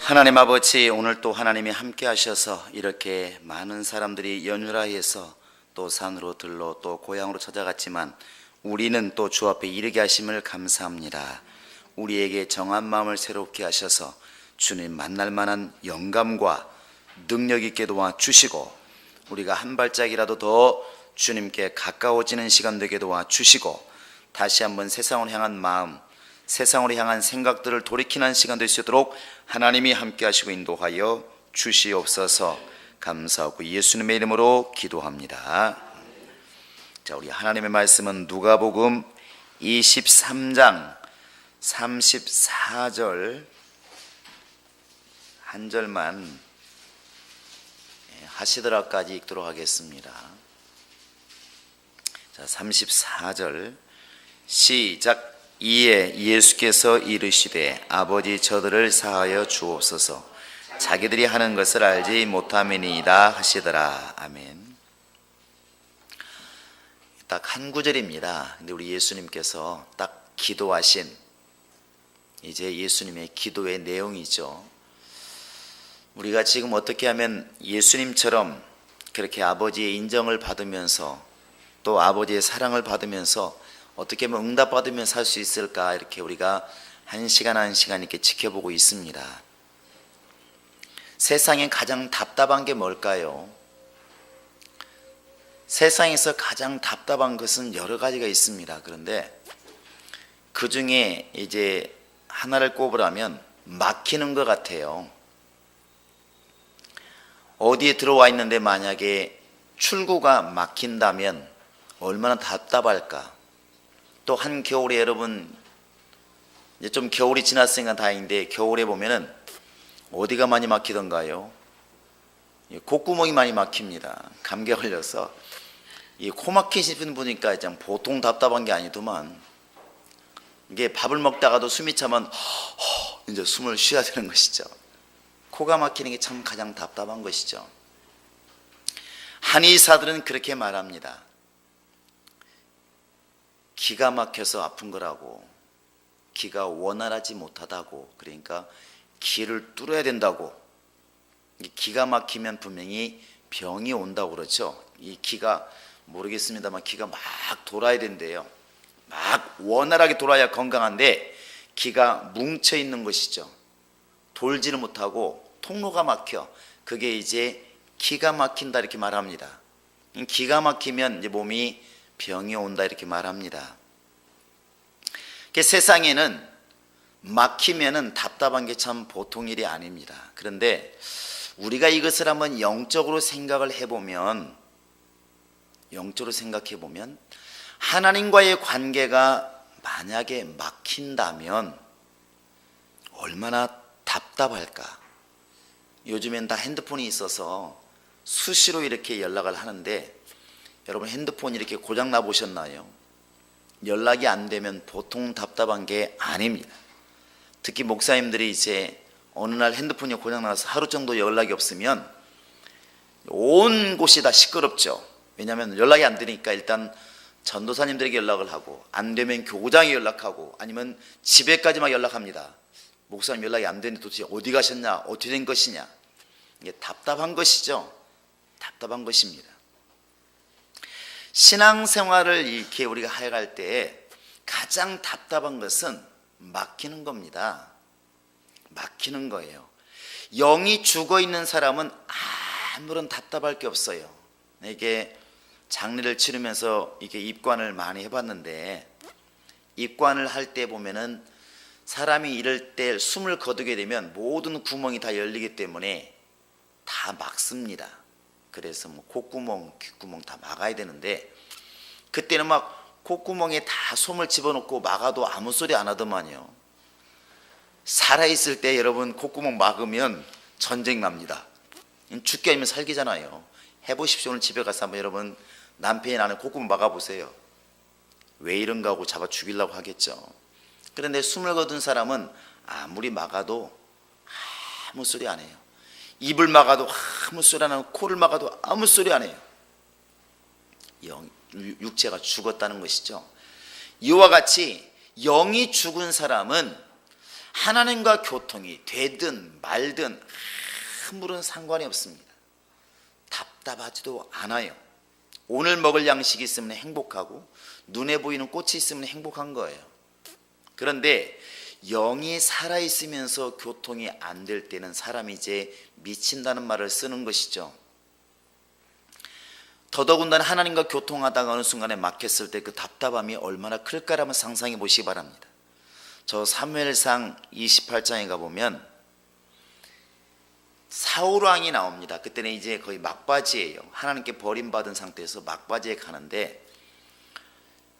하나님 아버지, 오늘 또 하나님이 함께 하셔서 이렇게 많은 사람들이 연휴라해서 또 산으로 들러 또 고향으로 찾아갔지만 우리는 또 주 앞에 이르게 하심을 감사합니다. 우리에게 정한 마음을 새롭게 하셔서 주님 만날 만한 영감과 능력 있게 도와주시고 우리가 한 발짝이라도 더 주님께 가까워지는 시간 되게 도와주시고 다시 한번 세상을 향한 마음, 세상으로 향한 생각들을 돌이키는 시간 될 수 있도록 하나님이 함께 하시고 인도하여 주시옵소서. 감사하고 예수님의 이름으로 기도합니다. 자, 우리 하나님의 말씀은 누가복음 23장 34절 한 절만 하시더라까지 읽도록 하겠습니다. 자, 34절 시작. 이에 예수께서 이르시되 아버지 저들을 사하여 주옵소서 자기들이 하는 것을 알지 못함이니이다 하시더라. 아멘. 딱 한 구절입니다. 근데 우리 예수님께서 딱 기도하신 이제 예수님의 기도의 내용이죠. 우리가 지금 어떻게 하면 예수님처럼 그렇게 아버지의 인정을 받으면서 또 아버지의 사랑을 받으면서 어떻게 하면 응답받으면 살 수 있을까, 이렇게 우리가 한 시간 한 시간 이렇게 지켜보고 있습니다. 세상에 가장 답답한 게 뭘까요? 세상에서 가장 답답한 것은 여러 가지가 있습니다. 그런데 그 중에 이제 하나를 꼽으라면 막히는 것 같아요. 어디에 들어와 있는데 만약에 출구가 막힌다면 얼마나 답답할까? 또 한겨울에 여러분 이제 좀 겨울이 지났으니까 다행인데 겨울에 보면은 어디가 많이 막히던가요? 콧구멍이 많이 막힙니다. 감기 걸려서 이 코 막히시는 분이니까 보통 답답한 게 아니더만 이게 밥을 먹다가도 숨이 차면 이제 숨을 쉬어야 되는 것이죠. 코가 막히는 게 참 가장 답답한 것이죠. 한의사들은 그렇게 말합니다. 기가 막혀서 아픈 거라고, 기가 원활하지 못하다고, 그러니까 기를 뚫어야 된다고. 기가 막히면 분명히 병이 온다고 그러죠. 이 기가 모르겠습니다만 기가 막 돌아야 된대요. 막 원활하게 돌아야 건강한데 기가 뭉쳐 있는 것이죠. 돌지를 못하고 통로가 막혀. 그게 이제 기가 막힌다 이렇게 말합니다. 기가 막히면 이제 몸이 병이 온다 이렇게 말합니다. 세상에는 막히면은 답답한 게 참 보통 일이 아닙니다. 그런데 우리가 이것을 한번 영적으로 생각해 보면 하나님과의 관계가 만약에 막힌다면 얼마나 답답할까? 요즘엔 다 핸드폰이 있어서 수시로 이렇게 연락을 하는데 여러분 핸드폰 이렇게 고장 나 보셨나요? 연락이 안 되면 보통 답답한 게 아닙니다. 특히 목사님들이 이제 어느 날 핸드폰이 고장 나서 하루 정도 연락이 없으면 온 곳이 다 시끄럽죠. 왜냐하면 연락이 안 되니까 일단 전도사님들에게 연락을 하고 안 되면 교구장에 연락하고 아니면 집에까지 막 연락합니다. 목사님 연락이 안 되는데 도대체 어디 가셨냐? 어떻게 된 것이냐? 이게 답답한 것이죠. 답답한 것입니다. 신앙생활을 이렇게 우리가 해갈 때 가장 답답한 것은 막히는 겁니다. 막히는 거예요. 영이 죽어 있는 사람은 아무런 답답할 게 없어요. 이게 장례를 치르면서 이게 입관을 많이 해봤는데 입관을 할 때 보면은 사람이 이럴 때 숨을 거두게 되면 모든 구멍이 다 열리기 때문에 다 막습니다. 그래서 뭐 콧구멍, 귓구멍 다 막아야 되는데 그때는 막 콧구멍에 다 솜을 집어넣고 막아도 아무 소리 안 하더만요. 살아있을 때 여러분 콧구멍 막으면 전쟁 납니다. 죽기 아니면 살기잖아요. 해보십시오. 오늘 집에 가서 한번 여러분 남편이 나는 콧구멍 막아보세요. 왜 이런가 하고 잡아 죽이려고 하겠죠. 그런데 숨을 거둔 사람은 아무리 막아도 아무 소리 안 해요. 입을 막아도 아무 소리 안 하고 코를 막아도 아무 소리 안 해요. 육체가 죽었다는 것이죠. 이와 같이 영이 죽은 사람은 하나님과 교통이 되든 말든 아무런 상관이 없습니다. 답답하지도 않아요. 오늘 먹을 양식이 있으면 행복하고 눈에 보이는 꽃이 있으면 행복한 거예요. 그런데 영이 살아있으면서 교통이 안 될 때는 사람이 이제 미친다는 말을 쓰는 것이죠. 더더군다나 하나님과 교통하다가 어느 순간에 막혔을 때 그 답답함이 얼마나 클까를 한번 상상해 보시기 바랍니다. 저 사무엘상 28장에 가보면 사울왕이 나옵니다. 그때는 이제 거의 막바지예요. 하나님께 버림받은 상태에서 막바지에 가는데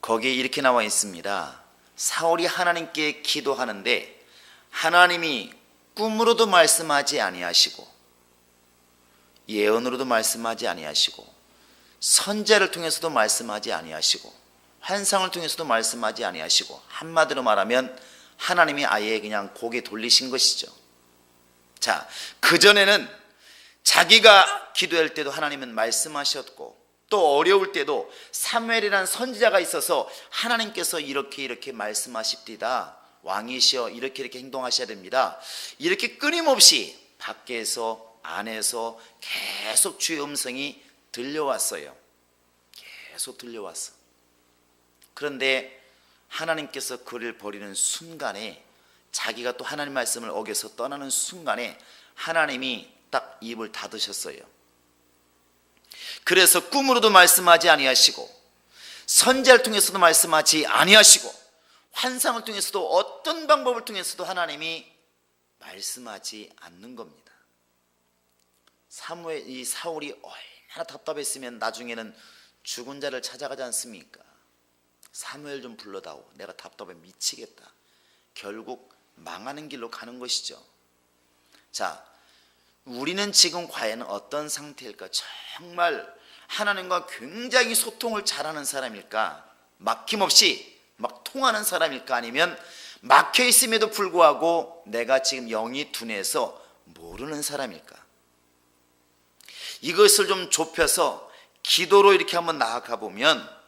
거기에 이렇게 나와 있습니다. 사울이 하나님께 기도하는데 하나님이 꿈으로도 말씀하지 아니하시고 예언으로도 말씀하지 아니하시고 선지자를 통해서도 말씀하지 아니하시고 환상을 통해서도 말씀하지 아니하시고 한마디로 말하면 하나님이 아예 그냥 고개 돌리신 것이죠. 자, 그전에는 자기가 기도할 때도 하나님은 말씀하셨고 또 어려울 때도 사무엘이라는 선지자가 있어서 하나님께서 이렇게 말씀하십니다. 왕이시여 이렇게 행동하셔야 됩니다. 이렇게 끊임없이 밖에서 안에서 계속 주의 음성이 들려왔어요. 계속 들려왔어. 그런데 하나님께서 그를 버리는 순간에 자기가 또 하나님 말씀을 어겨서 떠나는 순간에 하나님이 딱 입을 닫으셨어요. 그래서 꿈으로도 말씀하지 아니하시고 선지자를 통해서도 말씀하지 아니하시고 환상을 통해서도 어떤 방법을 통해서도 하나님이 말씀하지 않는 겁니다. 이 사울이 얼마나 답답했으면 나중에는 죽은 자를 찾아가지 않습니까? 사무엘 좀 불러다오. 내가 답답해 미치겠다. 결국 망하는 길로 가는 것이죠. 자, 우리는 지금 과연 어떤 상태일까? 정말 하나님과 굉장히 소통을 잘하는 사람일까? 막힘없이 막 통하는 사람일까? 아니면 막혀 있음에도 불구하고 내가 지금 영이 둔해서 모르는 사람일까? 이것을 좀 좁혀서 기도로 이렇게 한번 나아가 보면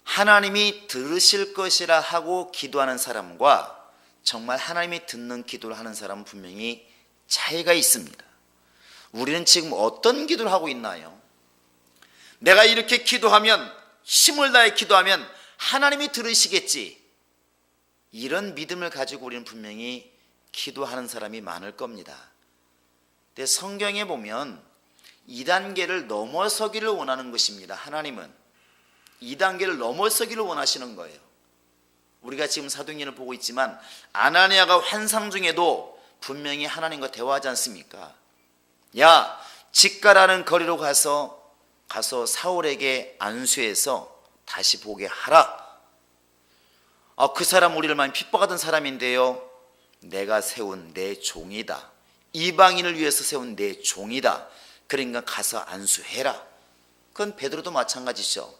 하나님이 들으실 것이라 하고 기도하는 사람과 정말 하나님이 듣는 기도를 하는 사람은 분명히 차이가 있습니다. 우리는 지금 어떤 기도를 하고 있나요? 내가 이렇게 기도하면, 힘을 다해 기도하면 하나님이 들으시겠지, 이런 믿음을 가지고 우리는 분명히 기도하는 사람이 많을 겁니다. 근데 성경에 보면 2단계를 넘어서기를 원하는 것입니다. 하나님은 2단계를 넘어서기를 원하시는 거예요. 우리가 지금 사도행전을 보고 있지만 아나니아가 환상 중에도 분명히 하나님과 대화하지 않습니까? 야, 직가라는 거리로 가서 사울에게 안수해서 다시 보게 하라. 그 사람 우리를 많이 핍박하던 사람인데요, 내가 세운 내 종이다. 이방인을 위해서 세운 내 종이다. 그러니까 가서 안수해라. 그건 베드로도 마찬가지죠.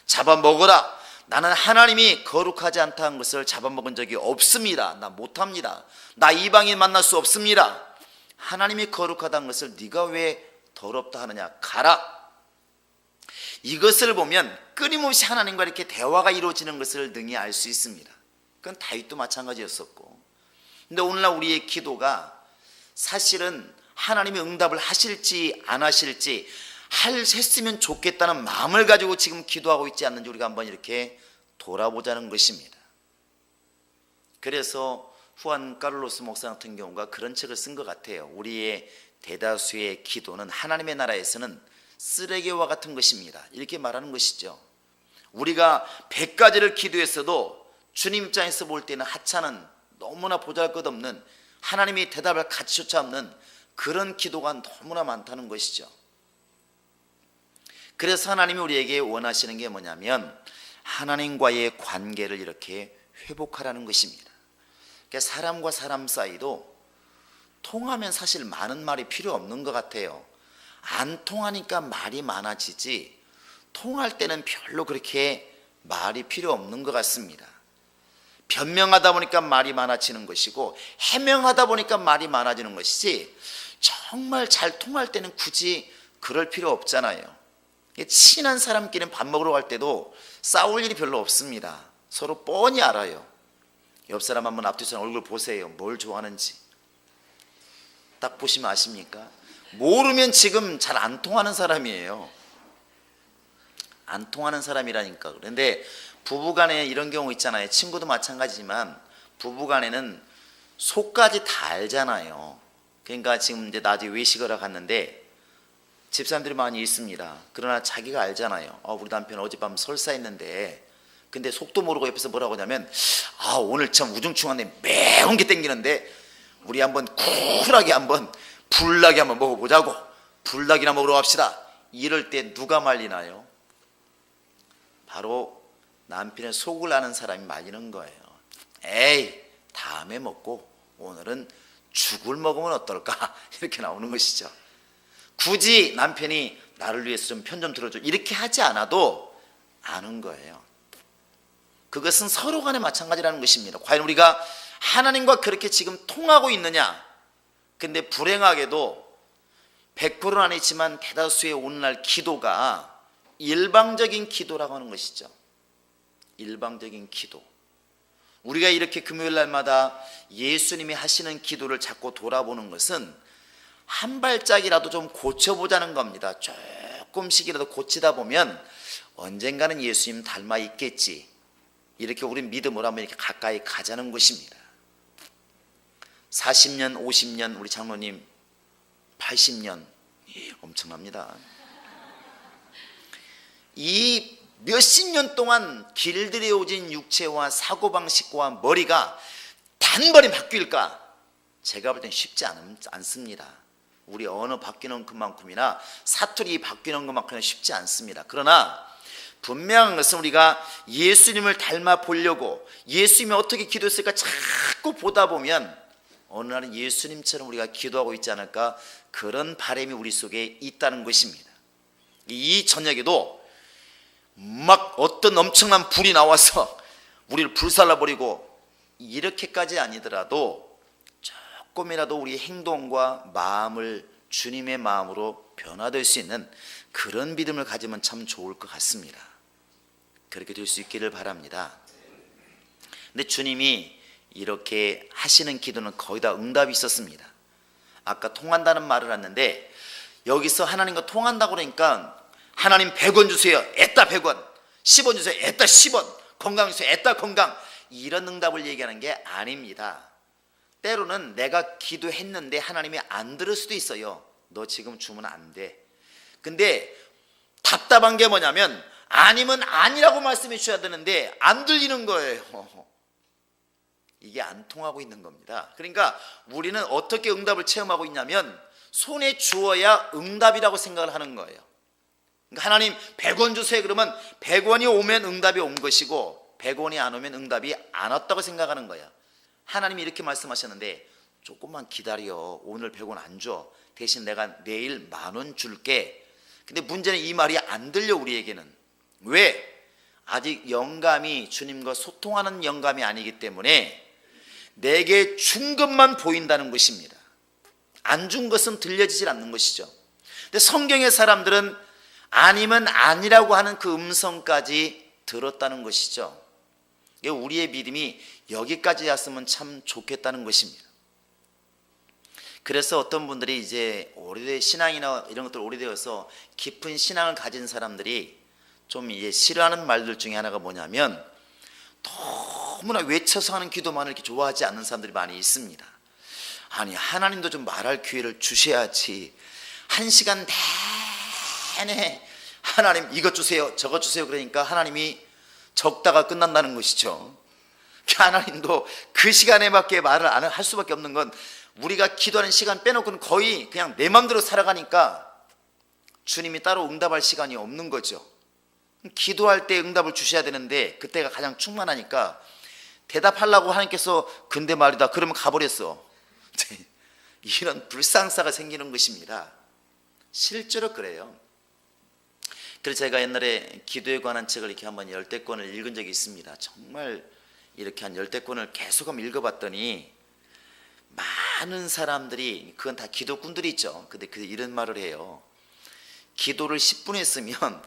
잡아먹어라. 나는 하나님이 거룩하지 않다는 것을 잡아먹은 적이 없습니다. 나 못합니다. 나 이방인 만날 수 없습니다. 하나님이 거룩하다는 것을 네가 왜 더럽다 하느냐. 가라. 이것을 보면 끊임없이 하나님과 이렇게 대화가 이루어지는 것을 능히 알 수 있습니다. 그건 다윗도 마찬가지였었고, 근데 오늘날 우리의 기도가 사실은 하나님이 응답을 하실지 안 하실지 했으면 좋겠다는 마음을 가지고 지금 기도하고 있지 않는지 우리가 한번 이렇게 돌아보자는 것입니다. 그래서 후안 카를로스 목사 같은 경우가 그런 책을 쓴 것 같아요. 우리의 대다수의 기도는 하나님의 나라에서는 쓰레기와 같은 것입니다. 이렇게 말하는 것이죠. 우리가 100가지를 기도했어도 주님 입장에서 볼 때는 하찮은, 너무나 보잘것없는, 하나님이 대답을 가치조차 없는 그런 기도가 너무나 많다는 것이죠. 그래서 하나님이 우리에게 원하시는 게 뭐냐면 하나님과의 관계를 이렇게 회복하라는 것입니다. 그러니까 사람과 사람 사이도 통하면 사실 많은 말이 필요 없는 것 같아요. 안 통하니까 말이 많아지지 통할 때는 별로 그렇게 말이 필요 없는 것 같습니다. 변명하다 보니까 말이 많아지는 것이고 해명하다 보니까 말이 많아지는 것이지 정말 잘 통할 때는 굳이 그럴 필요 없잖아요. 친한 사람끼리는 밥 먹으러 갈 때도 싸울 일이 별로 없습니다. 서로 뻔히 알아요. 옆 사람 한번 앞뒤 사람 얼굴 보세요. 뭘 좋아하는지 딱 보시면 아십니까? 모르면 지금 잘 안 통하는 사람이에요. 안 통하는 사람이라니까. 그런데 부부간에 이런 경우 있잖아요. 친구도 마찬가지지만 부부간에는 속까지 다 알잖아요. 그러니까 지금 이제 나중에 외식을 하러 갔는데 집사람들이 많이 있습니다. 그러나 자기가 알잖아요. 우리 남편 어젯밤 설사했는데, 근데 속도 모르고 옆에서 뭐라고 하냐면, 오늘 참 우중충한데 매운 게 땡기는데 우리 한번 쿨하게 한번 불나게 한번 먹어보자고, 불나기나 먹으러 갑시다. 이럴 때 누가 말리나요? 바로 남편의 속을 아는 사람이 말리는 거예요. 에이, 다음에 먹고 오늘은 죽을 먹으면 어떨까? 이렇게 나오는 것이죠. 굳이 남편이 나를 위해서 좀 편 좀 들어줘 이렇게 하지 않아도 아는 거예요. 그것은 서로 간에 마찬가지라는 것입니다. 과연 우리가 하나님과 그렇게 지금 통하고 있느냐? 근데 불행하게도 100%는 아니지만 대다수의 오늘날 기도가 일방적인 기도라고 하는 것이죠. 일방적인 기도. 우리가 이렇게 금요일 날마다 예수님이 하시는 기도를 자꾸 돌아보는 것은 한 발짝이라도 좀 고쳐보자는 겁니다. 조금씩이라도 고치다 보면 언젠가는 예수님 닮아 있겠지. 이렇게 우리 믿음으로 한번 이렇게 가까이 가자는 것입니다. 40년, 50년, 우리 장로님 80년, 엄청납니다. 이 몇십 년 동안 길들여진 육체와 사고방식과 머리가 단번에 바뀔까? 제가 볼 땐 쉽지 않습니다. 우리 언어 바뀌는 그만큼이나 사투리 바뀌는 것만큼은 쉽지 않습니다. 그러나 분명한 것은 우리가 예수님을 닮아 보려고 예수님이 어떻게 기도했을까 자꾸 보다 보면 어느 날은 예수님처럼 우리가 기도하고 있지 않을까, 그런 바람이 우리 속에 있다는 것입니다. 이 저녁에도 막 어떤 엄청난 불이 나와서 우리를 불살라버리고 이렇게까지 아니더라도 조금이라도 우리 행동과 마음을 주님의 마음으로 변화될 수 있는 그런 믿음을 가지면 참 좋을 것 같습니다. 그렇게 될 수 있기를 바랍니다. 근데 주님이 이렇게 하시는 기도는 거의 다 응답이 있었습니다. 아까 통한다는 말을 했는데 여기서 하나님과 통한다고 그러니까 하나님 100원 주세요. 애따 100원. 10원 주세요. 애따 10원. 건강 주세요. 애따 건강. 이런 응답을 얘기하는 게 아닙니다. 때로는 내가 기도했는데 하나님이 안 들을 수도 있어요. 너 지금 주면 안 돼. 근데 답답한 게 뭐냐면 아니면 아니라고 말씀해 주셔야 되는데 안 들리는 거예요. 이게 안 통하고 있는 겁니다. 그러니까 우리는 어떻게 응답을 체험하고 있냐면 손에 주어야 응답이라고 생각을 하는 거예요. 그러니까 하나님 100원 주세요. 그러면 100원이 오면 응답이 온 것이고 100원이 안 오면 응답이 안 왔다고 생각하는 거야. 하나님이 이렇게 말씀하셨는데 조금만 기다려. 오늘 100원 안 줘. 대신 내가 내일 10,000원 줄게. 근데 문제는 이 말이 안 들려 우리에게는. 왜? 아직 영감이 주님과 소통하는 영감이 아니기 때문에 내게 준 것만 보인다는 것입니다. 안 준 것은 들려지질 않는 것이죠. 근데 성경의 사람들은 아니면 아니라고 하는 그 음성까지 들었다는 것이죠. 우리의 믿음이 여기까지 왔으면 참 좋겠다는 것입니다. 그래서 어떤 분들이 이제 오래된 신앙이나 이런 것들 오래되어서 깊은 신앙을 가진 사람들이 좀 이제 싫어하는 말들 중에 하나가 뭐냐면 너무나 외쳐서 하는 기도만을 이렇게 좋아하지 않는 사람들이 많이 있습니다. 아니 하나님도 좀 말할 기회를 주셔야지. 1시간 내내 하나님 이것 주세요 저것 주세요 그러니까 하나님이 적다가 끝난다는 것이죠. 하나님도 그 시간에밖에 말을 안 할 수밖에 없는 건 우리가 기도하는 시간 빼놓고는 거의 그냥 내 마음대로 살아가니까 주님이 따로 응답할 시간이 없는 거죠. 기도할 때 응답을 주셔야 되는데 그때가 가장 충만하니까 대답하려고 하나님께서 근데 말이다 그러면 가버렸어. 이런 불상사가 생기는 것입니다. 실제로 그래요. 그래서 제가 옛날에 기도에 관한 책을 이렇게 한번 10권을 읽은 적이 있습니다. 정말 이렇게 한 10권을 계속 한번 읽어봤더니 많은 사람들이, 그건 다 기도꾼들이 있죠. 근데 이런 말을 해요. 기도를 10분 했으면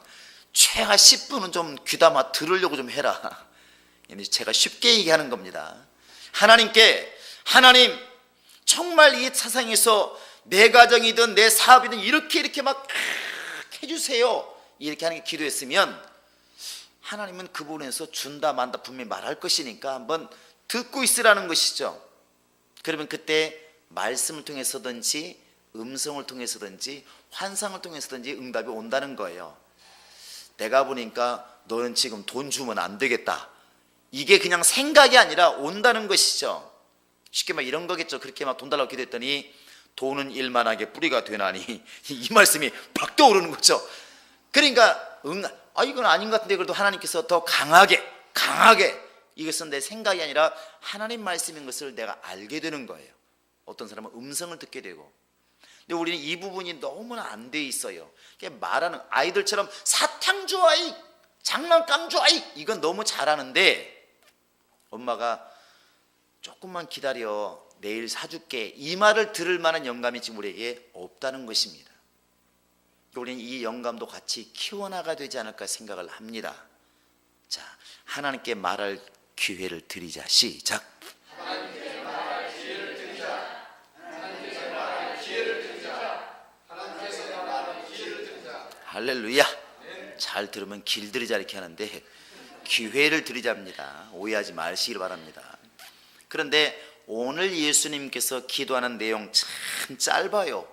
최하 10분은 좀 귀담아 들으려고 좀 해라. 제가 쉽게 얘기하는 겁니다. 하나님께, 하나님 정말 이 세상에서 내 가정이든 내 사업이든 이렇게 막 해주세요, 이렇게 하는 게 기도했으면 하나님은 그 부분에서 준다 만다 분명히 말할 것이니까 한번 듣고 있으라는 것이죠. 그러면 그때 말씀을 통해서든지 음성을 통해서든지 환상을 통해서든지 응답이 온다는 거예요. 내가 보니까 너는 지금 돈 주면 안 되겠다, 이게 그냥 생각이 아니라 온다는 것이죠. 쉽게 말 이런 거겠죠. 그렇게 막 돈 달라고 기도했더니 돈은 일만하게 뿌리가 되나니 이 말씀이 팍 떠오르는 거죠. 그러니까 이건 아닌 것 같은데 그래도 하나님께서 더 강하게 이것은 내 생각이 아니라 하나님 말씀인 것을 내가 알게 되는 거예요. 어떤 사람은 음성을 듣게 되고. 근데 우리는 이 부분이 너무나 안 돼 있어요. 말하는 아이들처럼 사탕 주아이, 장난감 주아이, 이건 너무 잘하는데 엄마가 조금만 기다려, 내일 사줄게, 이 말을 들을 만한 영감이 지금 우리에게 없다는 것입니다. 우리는 이 영감도 같이 키워나가야 되지 않을까 생각을 합니다. 자, 하나님께 말할 기회를 드리자. 시작. 하나님께 말할 기회를 드리자. 하나님께 말할 기회를 드리자. 하나님께서 말할 기회를 드리자. 할렐루야. 잘 들으면 길들이자 이렇게 하는데 기회를 드리자입니다. 오해하지 마시길 바랍니다. 그런데 오늘 예수님께서 기도하는 내용 참 짧아요.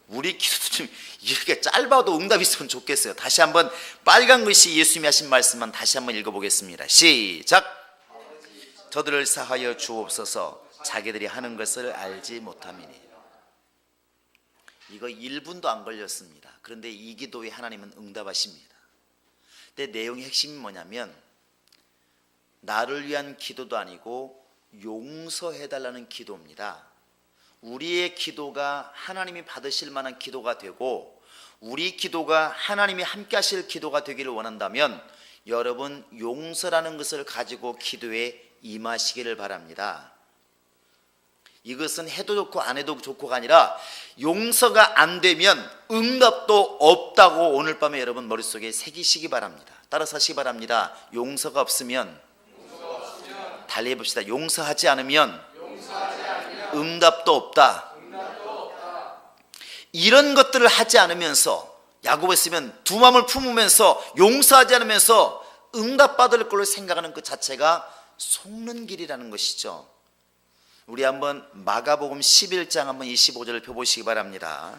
우리 기도도 좀 이렇게 짧아도 응답이 있으면 좋겠어요. 다시 한번 빨간 글씨 예수님이 하신 말씀만 다시 한번 읽어보겠습니다. 시작. 저들을 사하여 주옵소서, 자기들이 하는 것을 알지 못함이니. 이거 1분도 안 걸렸습니다. 그런데 이 기도에 하나님은 응답하십니다. 근데 내용의 핵심이 뭐냐면 나를 위한 기도도 아니고 용서해달라는 기도입니다. 우리의 기도가 하나님이 받으실 만한 기도가 되고 우리 기도가 하나님이 함께 하실 기도가 되기를 원한다면 여러분 용서라는 것을 가지고 기도에 임하시기를 바랍니다. 이것은 해도 좋고 안 해도 좋고가 아니라 용서가 안 되면 응답도 없다고 오늘 밤에 여러분 머릿속에 새기시기 바랍니다. 따라서 하시기 바랍니다. 용서가 없으면 달리 해봅시다. 용서하지 않으면 응답도 없다. 이런 것들을 하지 않으면서 야고보에 쓰면 두 마음을 품으면서 용서하지 않으면서 응답받을 걸로 생각하는 그 자체가 속는 길이라는 것이죠. 우리 한번 마가복음 11장 한번 25절을 펴보시기 바랍니다.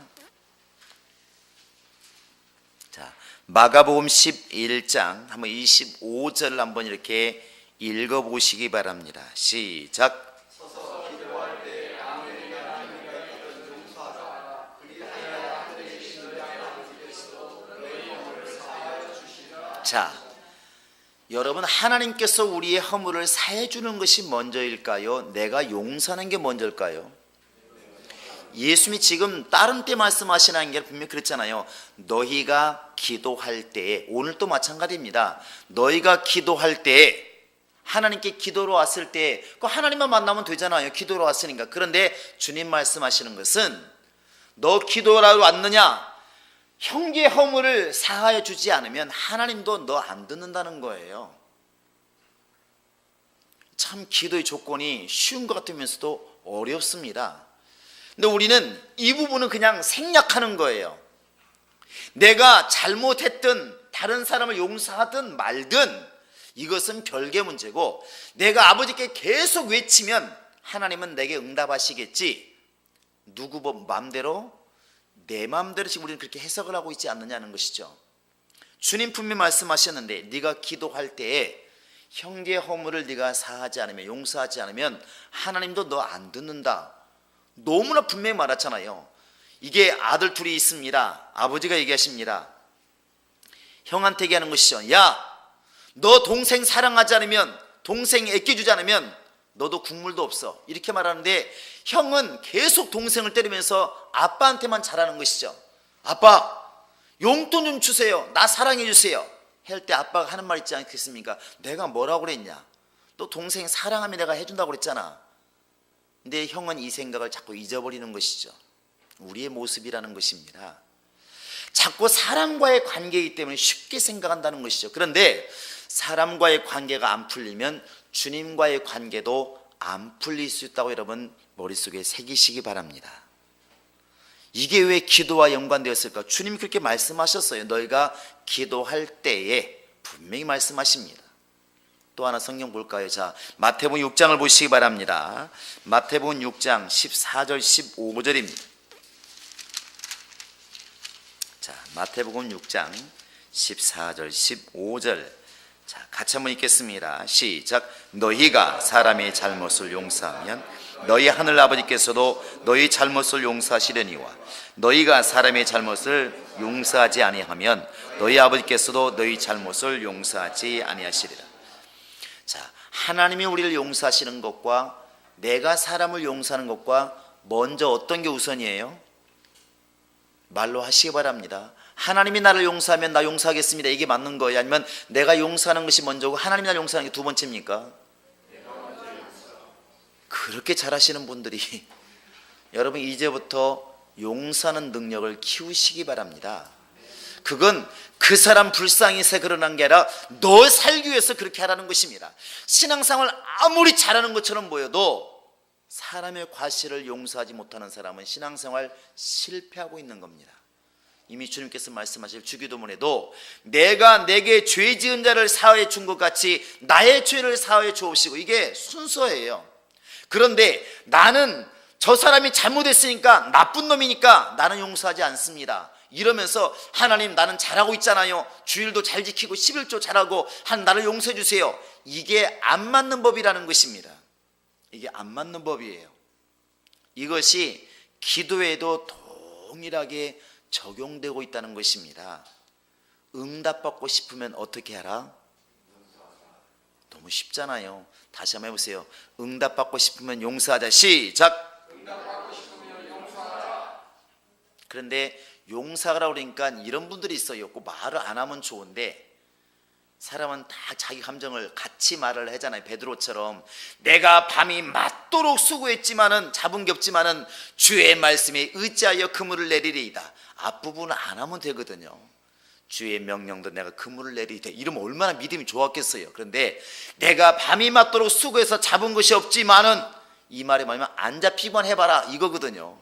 자, 마가복음 11장 한번 25절을 한번 이렇게 읽어보시기 바랍니다. 시작. 자, 여러분 하나님께서 우리의 허물을 사해 주는 것이 먼저일까요? 내가 용서하는 게 먼저일까요? 예수님이 지금 다른 때 말씀하시는 게 분명히 그랬잖아요. 너희가 기도할 때에, 오늘도 마찬가지입니다. 너희가 기도할 때에, 하나님께 기도로 왔을 때 그 하나님만 만나면 되잖아요. 기도로 왔으니까. 그런데 주님 말씀하시는 것은 너 기도하러 왔느냐? 형제의 허물을 사하여 주지 않으면 하나님도 너 안 듣는다는 거예요. 참 기도의 조건이 쉬운 것 같으면서도 어렵습니다. 근데 우리는 이 부분은 그냥 생략하는 거예요. 내가 잘못했든 다른 사람을 용서하든 말든 이것은 별개 문제고, 내가 아버지께 계속 외치면 하나님은 내게 응답하시겠지, 누구 마음대로 내 마음대로 지금 우리는 그렇게 해석을 하고 있지 않느냐는 것이죠. 주님 분명히 말씀하셨는데 네가 기도할 때에 형제의 허물을 네가 사하지 않으면, 용서하지 않으면 하나님도 너 안 듣는다. 너무나 분명히 말했잖아요. 이게 아들 둘이 있습니다. 아버지가 얘기하십니다. 형한테 얘기하는 것이죠. 야, 너 동생 사랑하지 않으면, 동생 애껴주지 않으면 너도 국물도 없어, 이렇게 말하는데 형은 계속 동생을 때리면서 아빠한테만 잘하는 것이죠. 아빠 용돈 좀 주세요, 나 사랑해 주세요 할 때 아빠가 하는 말 있지 않겠습니까? 내가 뭐라고 그랬냐, 너 동생 사랑하면 내가 해준다고 그랬잖아. 근데 형은 이 생각을 자꾸 잊어버리는 것이죠. 우리의 모습이라는 것입니다. 자꾸 사랑과의 관계이기 때문에 쉽게 생각한다는 것이죠. 그런데 사람과의 관계가 안 풀리면 주님과의 관계도 안 풀릴 수 있다고 여러분 머릿속에 새기시기 바랍니다. 이게 왜 기도와 연관되었을까? 주님이 그렇게 말씀하셨어요. 너희가 기도할 때에 분명히 말씀하십니다. 또 하나 성경 볼까요? 자, 마태복음 6장을 보시기 바랍니다. 마태복음 6장 14절 15절입니다. 자, 마태복음 6장 14절 15절. 자, 같이 한번 읽겠습니다. 시작. 너희가 사람의 잘못을 용서하면 너희 하늘 아버지께서도 너희 잘못을 용서하시려니와 너희가 사람의 잘못을 용서하지 아니하면 너희 아버지께서도 너희 잘못을 용서하지 아니하시리라. 자, 하나님이 우리를 용서하시는 것과 내가 사람을 용서하는 것과 먼저 어떤 게 우선이에요? 말로 하시기 바랍니다. 하나님이 나를 용서하면 나 용서하겠습니다. 이게 맞는 거예요? 아니면 내가 용서하는 것이 먼저고 하나님이 나를 용서하는 게 두 번째입니까? 그렇게 잘하시는 분들이 여러분 이제부터 용서하는 능력을 키우시기 바랍니다. 그건 그 사람 불쌍히 해서 그러는 게 아니라 너 살기 위해서 그렇게 하라는 것입니다. 신앙생활 아무리 잘하는 것처럼 보여도 사람의 과실을 용서하지 못하는 사람은 신앙생활 실패하고 있는 겁니다. 이미 주님께서 말씀하실 주기도문에도 내가 내게 죄 지은 자를 사하여 준 것 같이 나의 죄를 사하여 주옵시고, 이게 순서예요. 그런데 나는 저 사람이 잘못했으니까 나쁜 놈이니까 나는 용서하지 않습니다. 이러면서 하나님 나는 잘하고 있잖아요. 주일도 잘 지키고 11조 잘하고 한 나를 용서해 주세요. 이게 안 맞는 법이라는 것입니다. 이게 안 맞는 법이에요. 이것이 기도에도 동일하게 적용되고 있다는 것입니다. 응답받고 싶으면 어떻게 하라? 너무 쉽잖아요. 다시 한번 해보세요. 응답받고 싶으면 용서하자. 시작. 응답받고 싶으면 용서하라. 그런데 용서하라고 그러니까 이런 분들이 있어요. 꼭 말을 안 하면 좋은데 사람은 다 자기 감정을 같이 말을 하잖아요. 베드로처럼 내가 밤이 맞도록 수고했지만은 잡은 게 없지만은 주의 말씀에 의지하여 그물을 내리리이다. 앞부분은 안 하면 되거든요. 주의 명령도 내가 그물을 내리리이다. 이러면 얼마나 믿음이 좋았겠어요. 그런데 내가 밤이 맞도록 수고해서 잡은 것이 없지만은, 이 말이 뭐냐면 안 잡히기만 해봐라 이거거든요.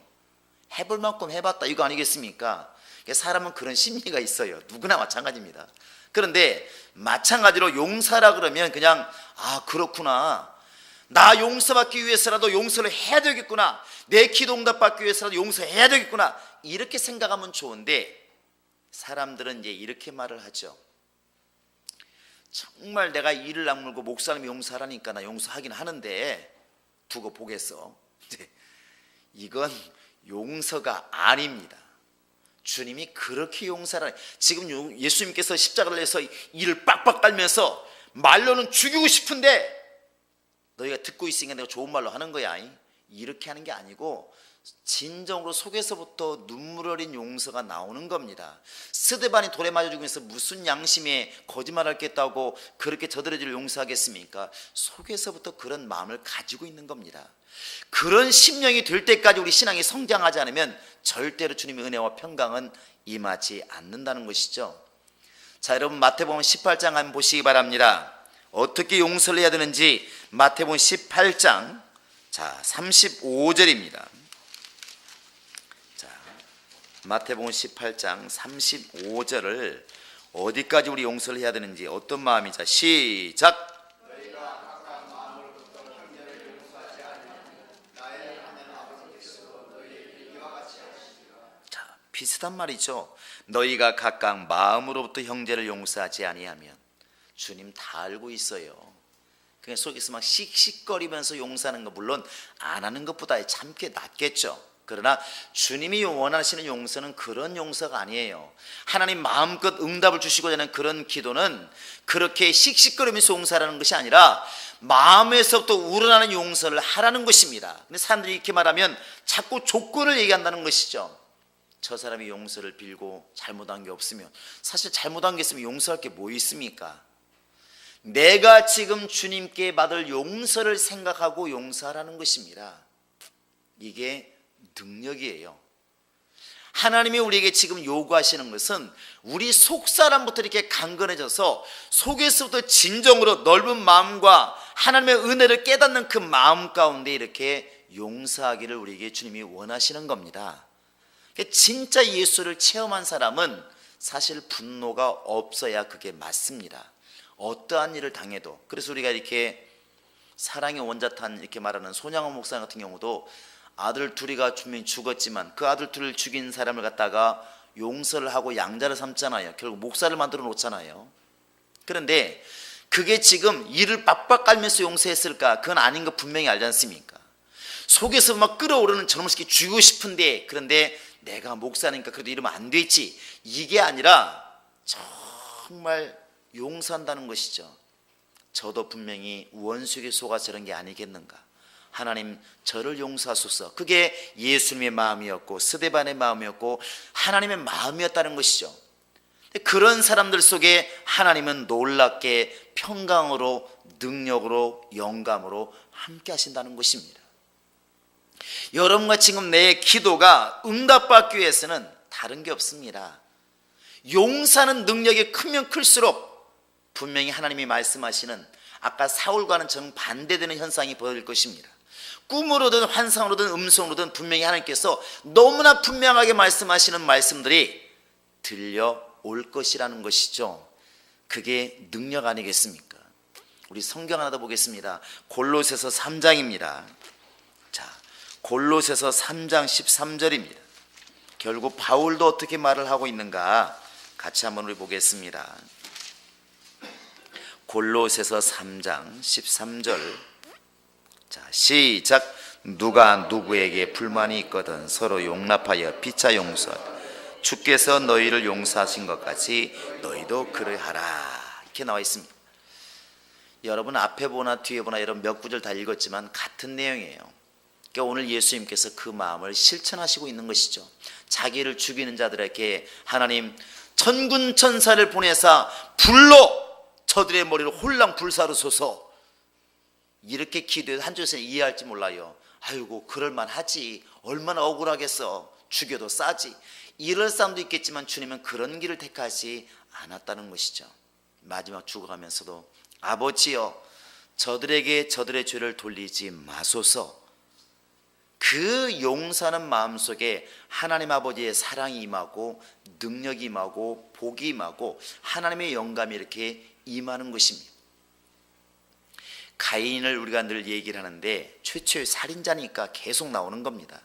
해볼 만큼 해봤다 이거 아니겠습니까? 사람은 그런 심리가 있어요. 누구나 마찬가지입니다. 그런데 마찬가지로 용서라 그러면 그냥 그렇구나, 나 용서받기 위해서라도 용서를 해야 되겠구나, 내 기도 응답받기 위해서라도 용서해야 되겠구나, 이렇게 생각하면 좋은데 사람들은 이제 이렇게 말을 하죠. 정말 내가 이를 악물고 목사님이 용서하라니까 나 용서하긴 하는데 두고 보겠어. 이건 용서가 아닙니다. 주님이 그렇게 용서하라. 지금 예수님께서 십자가를 내서 이를 빡빡 깔면서 말로는 죽이고 싶은데 너희가 듣고 있으니까 내가 좋은 말로 하는 거야, 이렇게 하는 게 아니고 진정으로 속에서부터 눈물 어린 용서가 나오는 겁니다. 스데반이 돌에 맞아 죽으면서 무슨 양심에 거짓말할 게 있다고 그렇게 저들의 용서하겠습니까? 속에서부터 그런 마음을 가지고 있는 겁니다. 그런 심령이 될 때까지 우리 신앙이 성장하지 않으면 절대로 주님의 은혜와 평강은 임하지 않는다는 것이죠. 자, 여러분 마태복음 18장 한번 보시기 바랍니다. 어떻게 용서를 해야 되는지 마태복음 18장 자 35절입니다. 자, 마태복음 18장 35절을 어디까지 우리 용서를 해야 되는지, 어떤 마음이자 시작. 비슷한 말이죠. 너희가 각각 마음으로부터 형제를 용서하지 아니하면, 주님 다 알고 있어요. 그냥 속에서 막 씩씩거리면서 용서하는 거 물론 안 하는 것보다 참게 낫겠죠. 그러나 주님이 원하시는 용서는 그런 용서가 아니에요. 하나님 마음껏 응답을 주시고자 하는 그런 기도는 그렇게 씩씩거리면서 용서하라는 것이 아니라 마음에서부터 우러나는 용서를 하라는 것입니다. 근데 사람들이 이렇게 말하면 자꾸 조건을 얘기한다는 것이죠. 저 사람이 용서를 빌고 잘못한 게 없으면, 사실 잘못한 게 있으면 용서할 게 뭐 있습니까? 내가 지금 주님께 받을 용서를 생각하고 용서하라는 것입니다. 이게 능력이에요. 하나님이 우리에게 지금 요구하시는 것은 우리 속사람부터 이렇게 강건해져서 속에서부터 진정으로 넓은 마음과 하나님의 은혜를 깨닫는 그 마음 가운데 이렇게 용서하기를 우리에게 주님이 원하시는 겁니다. 진짜 예수를 체험한 사람은 사실 분노가 없어야 그게 맞습니다. 어떠한 일을 당해도. 그래서 우리가 이렇게 사랑의 원자탄 이렇게 말하는 손양원 목사 같은 경우도 아들 둘이가 분명히 죽었지만 그 아들 둘을 죽인 사람을 갖다가 용서를 하고 양자를 삼잖아요. 결국 목사를 만들어 놓잖아요. 그런데 그게 지금 이를 빡빡 깔면서 용서했을까? 그건 아닌 거 분명히 알지 않습니까? 속에서 막 끓어오르는 저놈 새끼 죽이고 싶은데, 그런데 내가 목사니까 그래도 이러면 안 되지, 이게 아니라 정말 용서한다는 것이죠. 저도 분명히 원수에게 속아 저런 게 아니겠는가. 하나님 저를 용서하소서. 그게 예수님의 마음이었고 스데반의 마음이었고 하나님의 마음이었다는 것이죠. 그런 사람들 속에 하나님은 놀랍게 평강으로, 능력으로, 영감으로 함께 하신다는 것입니다. 여러분과 지금 내 기도가 응답받기 위해서는 다른 게 없습니다. 용서하는 능력이 크면 클수록 분명히 하나님이 말씀하시는 아까 사울과는 정반대되는 현상이 벌어질 것입니다. 꿈으로든 환상으로든 음성으로든 분명히 하나님께서 너무나 분명하게 말씀하시는 말씀들이 들려올 것이라는 것이죠. 그게 능력 아니겠습니까? 우리 성경 하나 더 보겠습니다. 골로새서 3장입니다. 자, 골로새서 3장 13절입니다. 결국 바울도 어떻게 말을 하고 있는가 같이 한번 우리 보겠습니다. 골로새서 3장 13절. 자, 시작. 누가 누구에게 불만이 있거든 서로 용납하여 피차 용서하라. 주께서 너희를 용서하신 것 같이 너희도 그러하라. 이렇게 나와 있습니다. 여러분 앞에 보나 뒤에 보나 이런 몇 구절 다 읽었지만 같은 내용이에요. 그러니까 오늘 예수님께서 그 마음을 실천하시고 있는 것이죠. 자기를 죽이는 자들에게 하나님 천군 천사를 보내사 불로 저들의 머리를 홀랑 불사르소서. 이렇게 기도해도 한쪽에서는 이해할지 몰라요. 아이고 그럴만하지, 얼마나 억울하겠어, 죽여도 싸지, 이럴 사람도 있겠지만 주님은 그런 길을 택하지 않았다는 것이죠. 마지막 죽어가면서도 아버지여 저들에게 저들의 죄를 돌리지 마소서. 그 용서하는 마음속에 하나님 아버지의 사랑이 임하고 능력이 임하고 복이 임하고 하나님의 영감이 이렇게 임하는 것입니다. 가인을 우리가 늘 얘기를 하는데 최초의 살인자니까 계속 나오는 겁니다.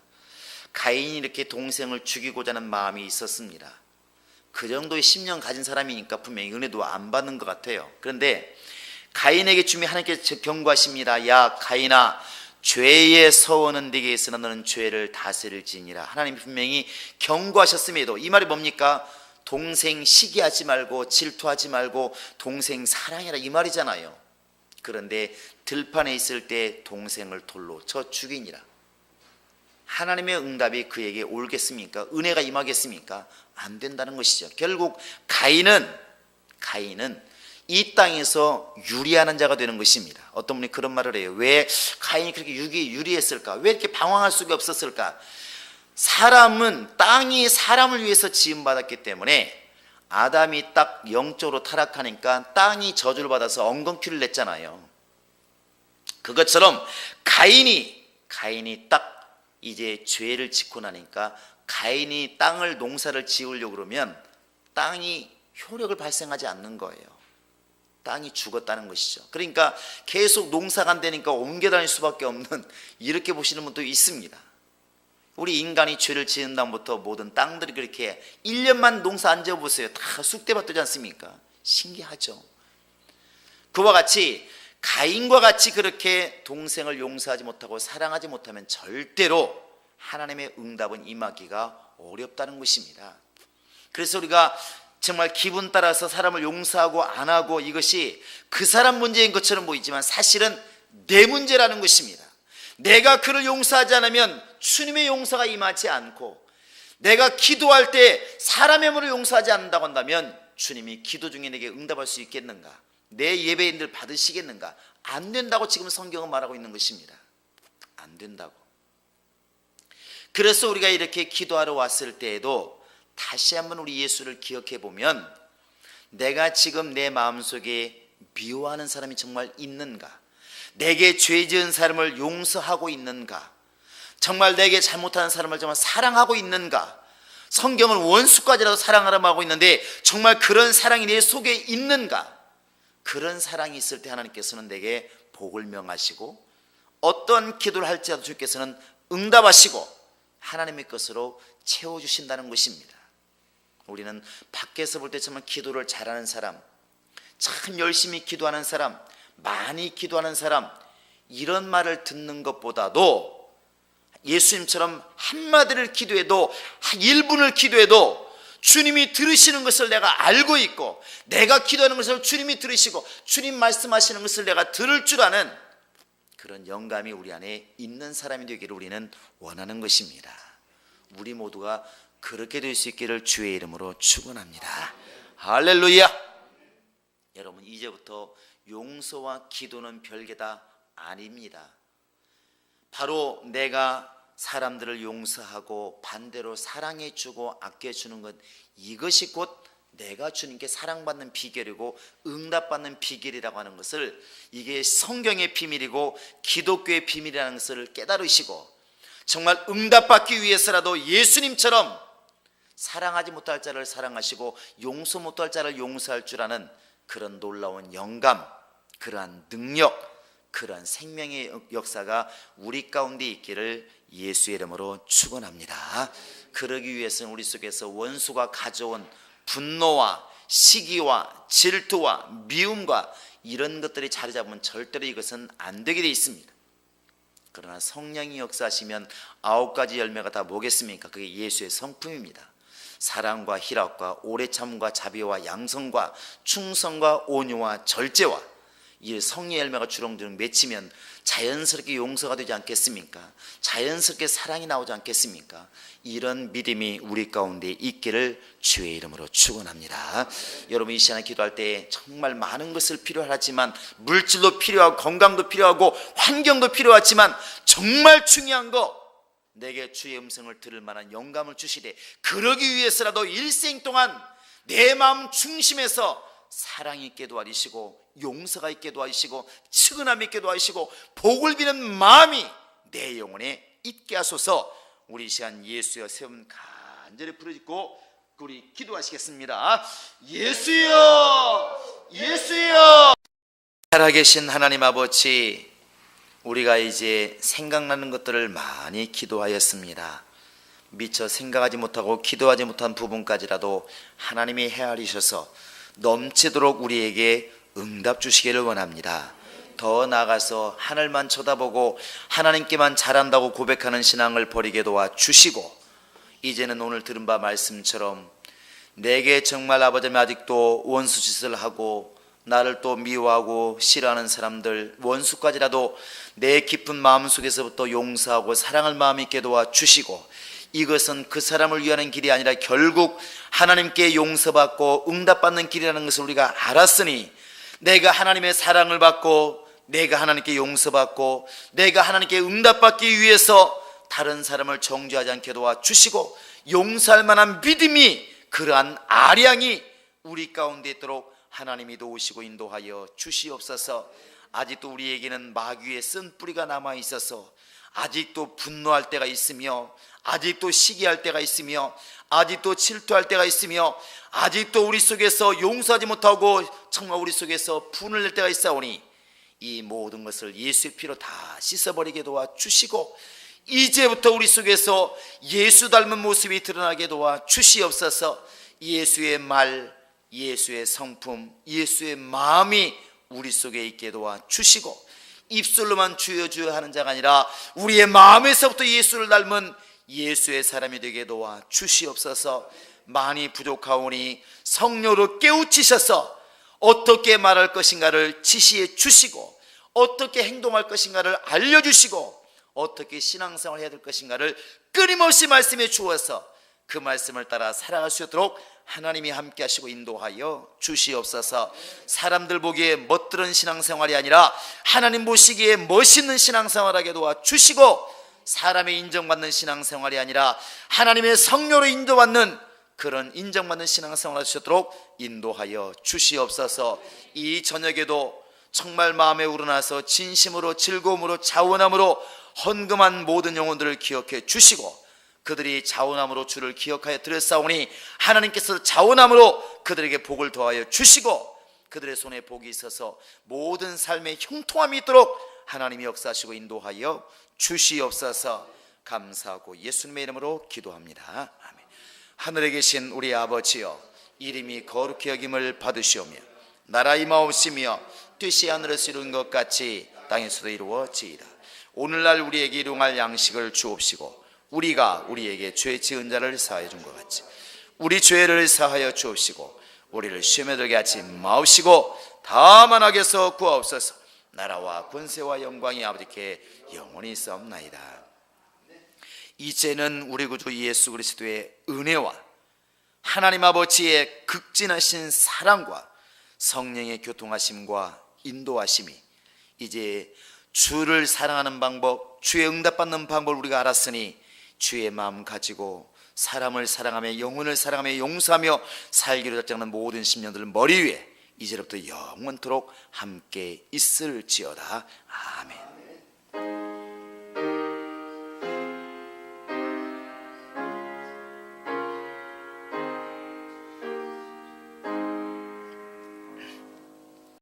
가인이 이렇게 동생을 죽이고자 하는 마음이 있었습니다. 그 정도의 심령 가진 사람이니까 분명히 은혜도 안 받는 것 같아요. 그런데 가인에게 주님이 하나님께서 경고하십니다. 야 가인아, 죄의 서원은 네게 있으나 너는 죄를 다스릴지니라. 하나님이 분명히 경고하셨음에도 이 말이 뭡니까? 동생 시기하지 말고 질투하지 말고 동생 사랑해라, 이 말이잖아요. 그런데 들판에 있을 때 동생을 돌로 쳐 죽이니라. 하나님의 응답이 그에게 올겠습니까? 은혜가 임하겠습니까? 안 된다는 것이죠. 결국 가인은 이 땅에서 유리하는 자가 되는 것입니다. 어떤 분이 그런 말을 해요. 왜 가인이 그렇게 유리했을까? 왜 이렇게 방황할 수가 없었을까? 사람은 땅이 사람을 위해서 지음받았기 때문에 아담이 딱 영적으로 타락하니까 땅이 저주를 받아서 엉겅퀴를 냈잖아요. 그것처럼 가인이 딱 이제 죄를 짓고 나니까 가인이 땅을 농사를 지으려고 그러면 땅이 효력을 발생하지 않는 거예요. 땅이 죽었다는 것이죠. 그러니까 계속 농사가 안 되니까 옮겨 다닐 수밖에 없는, 이렇게 보시는 분도 있습니다. 우리 인간이 죄를 지은 다음부터 모든 땅들이 그렇게 1년만 농사 안 지어보세요. 다 쑥대밭 되지 않습니까? 신기하죠. 그와 같이 가인과 같이 그렇게 동생을 용서하지 못하고 사랑하지 못하면 절대로 하나님의 응답은 임하기가 어렵다는 것입니다. 그래서 우리가 정말 기분 따라서 사람을 용서하고 안 하고, 이것이 그 사람 문제인 것처럼 보이지만 사실은 내 문제라는 것입니다. 내가 그를 용서하지 않으면 주님의 용서가 임하지 않고, 내가 기도할 때 사람의 물을 용서하지 않는다고 한다면 주님이 기도 중에 내게 응답할 수 있겠는가? 내 예배인들 받으시겠는가? 안 된다고 지금 성경은 말하고 있는 것입니다. 안 된다고. 그래서 우리가 이렇게 기도하러 왔을 때에도 다시 한번 우리 예수를 기억해 보면, 내가 지금 내 마음속에 미워하는 사람이 정말 있는가? 내게 죄 지은 사람을 용서하고 있는가? 정말 내게 잘못하는 사람을 정말 사랑하고 있는가? 성경은 원수까지라도 사랑하라고 하고 있는데 정말 그런 사랑이 내 속에 있는가? 그런 사랑이 있을 때 하나님께서는 내게 복을 명하시고, 어떤 기도를 할지라도 주께서는 응답하시고 하나님의 것으로 채워주신다는 것입니다. 우리는 밖에서 볼 때 정말 기도를 잘하는 사람, 참 열심히 기도하는 사람, 많이 기도하는 사람, 이런 말을 듣는 것보다도 예수님처럼 한마디를 기도해도, 1분을 기도해도 주님이 들으시는 것을 내가 알고 있고, 내가 기도하는 것을 주님이 들으시고 주님 말씀하시는 것을 내가 들을 줄 아는 그런 영감이 우리 안에 있는 사람이 되기를 우리는 원하는 것입니다. 우리 모두가 그렇게 될 수 있기를 주의 이름으로 축원합니다. 할렐루야. 여러분, 이제부터 용서와 기도는 별개다 아닙니다. 바로 내가 사람들을 용서하고 반대로 사랑해주고 아껴주는 것, 이것이 곧 내가 주님께 사랑받는 비결이고 응답받는 비결이라고 하는 것을, 이게 성경의 비밀이고 기독교의 비밀이라는 것을 깨달으시고, 정말 응답받기 위해서라도 예수님처럼 사랑하지 못할 자를 사랑하시고 용서 못할 자를 용서할 줄 아는 그런 놀라운 영감, 그러한 능력, 그러한 생명의 역사가 우리 가운데 있기를 예수의 이름으로 축원합니다. 그러기 위해서는 우리 속에서 원수가 가져온 분노와 시기와 질투와 미움과 이런 것들이 자리 잡으면 절대로 이것은 안 되게 돼 있습니다. 그러나 성령이 역사하시면 9가지 열매가 다 뭐겠습니까? 그게 예수의 성품입니다. 사랑과 희락과 오래 참음과 자비와 양성과 충성과 온유와 절제와, 이 성령의 열매가 주렁주렁 맺히면 자연스럽게 용서가 되지 않겠습니까? 자연스럽게 사랑이 나오지 않겠습니까? 이런 믿음이 우리 가운데 있기를 주의 이름으로 축원합니다. 여러분, 이 시간에 기도할 때 정말 많은 것을 필요하지만, 물질도 필요하고 건강도 필요하고 환경도 필요하지만, 정말 중요한 거, 내게 주의 음성을 들을 만한 영감을 주시되, 그러기 위해서라도 일생 동안 내 마음 중심에서 사랑이 있게 도와주시고 용서가 있게 도와주시고 측은함이 있게 도와주시고 복을 비는 마음이 내 영혼에 있게 하소서. 우리 이 시간 예수여 세움 간절히 부르짖고 우리 기도하시겠습니다. 예수여, 예수여. 살아계신 하나님 아버지, 우리가 이제 생각나는 것들을 많이 기도하였습니다. 미처 생각하지 못하고 기도하지 못한 부분까지라도 하나님이 헤아리셔서 넘치도록 우리에게 응답 주시기를 원합니다. 더 나아가서 하늘만 쳐다보고 하나님께만 잘한다고 고백하는 신앙을 버리게 도와주시고, 이제는 오늘 들은 바 말씀처럼 내게 정말 아버지 아직도 원수 짓을 하고 나를 또 미워하고 싫어하는 사람들, 원수까지라도 내 깊은 마음속에서부터 용서하고 사랑할 마음 있게 도와주시고, 이것은 그 사람을 위하는 길이 아니라 결국 하나님께 용서받고 응답받는 길이라는 것을 우리가 알았으니, 내가 하나님의 사랑을 받고 내가 하나님께 용서받고 내가 하나님께 응답받기 위해서 다른 사람을 정죄하지 않게 도와주시고, 용서할 만한 믿음이, 그러한 아량이 우리 가운데 있도록 하나님이 도우시고 인도하여 주시옵소서. 아직도 우리에게는 마귀의 쓴 뿌리가 남아있어서 아직도 분노할 때가 있으며, 아직도 시기할 때가 있으며, 아직도 질투할 때가 있으며, 아직도 우리 속에서 용서하지 못하고 정말 우리 속에서 분을 낼 때가 있사오니, 이 모든 것을 예수의 피로 다 씻어버리게 도와주시고, 이제부터 우리 속에서 예수 닮은 모습이 드러나게 도와주시옵소서. 예수의 말, 예수의 성품, 예수의 마음이 우리 속에 있게 도와주시고, 입술로만 주여 주여 하는 자가 아니라 우리의 마음에서부터 예수를 닮은 예수의 사람이 되게 도와주시옵소서. 많이 부족하오니 성령으로 깨우치셔서 어떻게 말할 것인가를 지시해 주시고, 어떻게 행동할 것인가를 알려주시고, 어떻게 신앙생활을 해야 될 것인가를 끊임없이 말씀해 주어서 그 말씀을 따라 살아갈 수 있도록 하나님이 함께 하시고 인도하여 주시옵소서. 사람들 보기에 멋들은 신앙생활이 아니라 하나님 보시기에 멋있는 신앙생활하게 도와주시고, 사람의 인정받는 신앙생활이 아니라 하나님의 성령으로 인도받는 그런 인정받는 신앙생활을 하시도록 인도하여 주시옵소서. 이 저녁에도 정말 마음에 우러나서 진심으로 즐거움으로 자원함으로 헌금한 모든 영혼들을 기억해 주시고, 그들이 자원함으로 주를 기억하여 드렸사오니 하나님께서 자원함으로 그들에게 복을 더하여 주시고, 그들의 손에 복이 있어서 모든 삶에 형통함이 있도록 하나님이 역사하시고 인도하여 주시옵소서. 감사하고 예수님의 이름으로 기도합니다. 아멘. 하늘에 계신 우리 아버지여, 이름이 거룩히 여김을 받으시오며 나라 임하옵시며 뜻이 하늘에서 이룬 것 같이 땅에서도 이루어지이다. 오늘날 우리에게 일용할 양식을 주옵시고, 우리가 우리에게 죄 지은 자를 사하여 준 것 같이 우리 죄를 사하여 주옵시고, 우리를 시험에 들게 하지 마옵시고 다만 악에서 구하옵소서. 나라와 권세와 영광이 아버지께 영원히 있사옵나이다. 이제는 우리 구주 예수 그리스도의 은혜와 하나님 아버지의 극진하신 사랑과 성령의 교통하심과 인도하심이, 이제 주를 사랑하는 방법, 주의 응답받는 방법을 우리가 알았으니 주의 마음 가지고 사람을 사랑하며 영혼을 사랑하며 용서하며 살기로 작정하는 모든 심령들을 머리 위에 이제부터 영원토록 함께 있을지어다. 아멘.